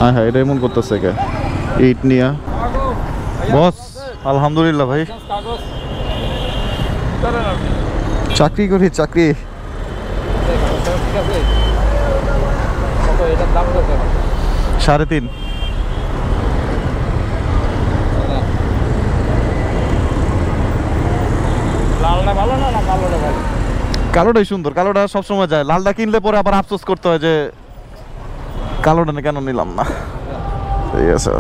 হ্যাঁ হ্যাঁ, এটা এমন করতেছে কে? ইট নিয়া বস। আলহামদুলিল্লাহ ভাই, চাকরি করি চাকরি। 3.5। কালোটাই সুন্দর, কালোটা সবসময় যায়। লালটা কিনলে পরে আবার আফসোস করতে হয় যে কালোটা কেন নিলাম না। ঠিক আছে,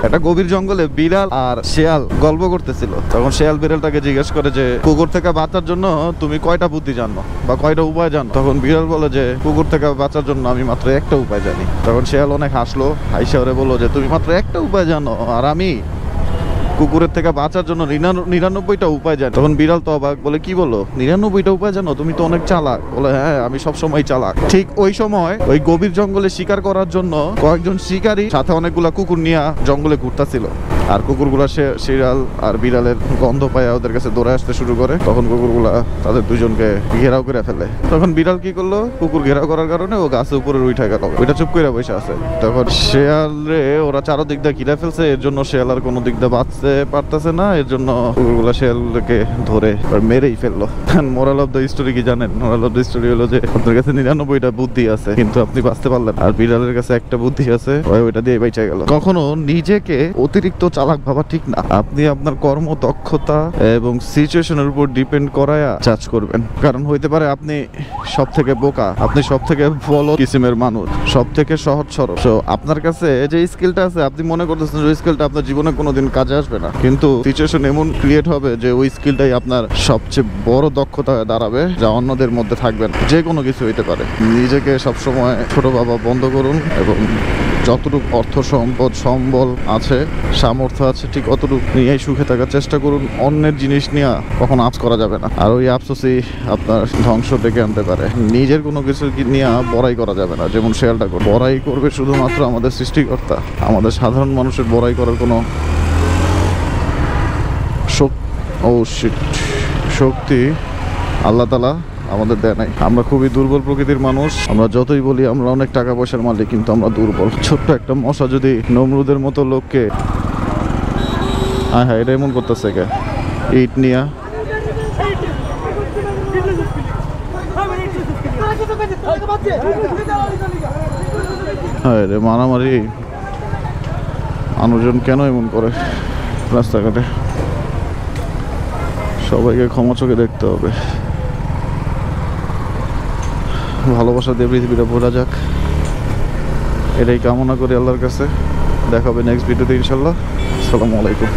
একটা গভীর জঙ্গলে বিড়াল আর শেয়াল গল্প করতেছিল। তখন শেয়াল বিড়ালটাকে জিজ্ঞেস করে যে কুকুর থেকে বাঁচার জন্য তুমি কয়টা বুদ্ধি জানো বা কয়টা উপায় জানো? তখন বিড়াল বলে যে কুকুর থেকে বাঁচার জন্য আমি মাত্র একটা উপায় জানি। তখন শেয়াল অনেক হাসলো, হাইসা ওরে বললো যে তুমি মাত্র একটা উপায় জানো আর আমি কুকুরের থেকে বাঁচার জন্য 99টা উপায় জানি। তখন বিড়াল তো অবাক, বলে কি বলো 99টা উপায় জানো? তুমি তো অনেক চালাক। বলে হ্যাঁ, আমি সবসময় চালাক। ঠিক ওই সময় ওই গভীর জঙ্গলে শিকার করার জন্য কয়েকজন শিকারী সাথে অনেকগুলা কুকুর নিয়ে জঙ্গলে ঘুরতেছিল। আর কুকুরগুলা শিয়াল আর বিড়ালের গন্ধ পায় ওদের কাছে দৌড়ে আসতে শুরু করে। তখন কুকুরগুলা তাদের দুজনকে ঘেরাও করে ফেলে। তখন বিড়াল কি করলো, কুকুর ঘেরাও করার কারণে ও গাছের উপরে উঠে গেল, ওইটা চুপ করে বসে আছে। তখন শেয়ালে ওরা চারদিক দিয়ে ঘিরে ফেলছে, এর জন্য শেয়াল আর কোনো দিক দিয়ে বাঁচতে পারতেছে না। এর জন্য কুকুরগুলা শেয়ালকে ধরে মেরেই ফেললো। মোরাল অফ দ্য স্টোরি কি জানেন? মোরাল অফ দ্য স্টোরি হলো যে আপনার কাছে 99টা বুদ্ধি আছে কিন্তু আপনি বাঁচতে পারলেন, আর বিড়ালের কাছে একটা বুদ্ধি আছে, ওইটা দিয়ে বেঁচে গেল। কখনো নিজেকে অতিরিক্ত চালাক ভাবা ঠিক না। আপনি আপনার কর্ম দক্ষতা এবং সিচুয়েশনের উপর ডিপেন্ড করায় জাজ করবেন। কারণ হইতে পারে আপনি সব থেকে বোকা, আপনি সব থেকে বড় কিসিমের মানুষ, সব থেকে সহজ সরল। তো আপনার কাছে যে স্কিলটা আছে আপনি মনে করতেছেন যে ওই স্কিলটা আপনার জীবনে কোনোদিন কাজে আসবে না, কিন্তু সিচুয়েশন এমন ক্রিয়েট হবে যে ওই স্কিলটাই আপনার সবচেয়ে বড় দক্ষতা হয়ে দাঁড়াবে, যা অন্যদের মধ্যে থাকবে না। যে কোনো কিছু হইতে পারে। নিজেকে সবসময় ছোট ভাবা বন্ধ করুন এবং যতটুকু অর্থ সম্পদ সম্বল আছে, সামর্থ্য আছে, ঠিক অতটুকু নিয়েই সুখে থাকার চেষ্টা করুন। অন্যের জিনিস নিয়ে কখনো আফসোস করা যাবে না, আর ওই আফসোসই আপনার ধ্বংস ডেকে আনতে পারে। নিজের কোনো কিছু নিয়ে বড়াই করা যাবে না, যেমন শেয়ালটা করে। বড়াই করবে শুধুমাত্র আমাদের সৃষ্টিকর্তা। আমাদের সাধারণ মানুষের বড়াই করার কোনো শক্তি আল্লাহ তাআলা আমাদের দেয় নাই। আমরা খুবই দুর্বল প্রকৃতির মানুষ। আমরা যতই বলি আমরা অনেক টাকা পয়সার মালিক, কিন্তু আমরা দুর্বল। ছোট্ট একটা মশা যদি নমরুদের মতো লোককে হ্যাঁ এটা এমন করতেছে কে? ইট নিয়া হ্যাঁ রে, মারামারি মানুষজন কেন এমন করে রাস্তাঘাটে? সবাইকে ক্ষমা চোখে দেখতে হবে। ভালোবাসা দিয়ে পৃথিবীটা ভরা যাক, এটাই কামনা করি আল্লাহর কাছে। দেখা হবে নেক্সট ভিডিওতে ইনশাল্লাহ। আসসালামু আলাইকুম।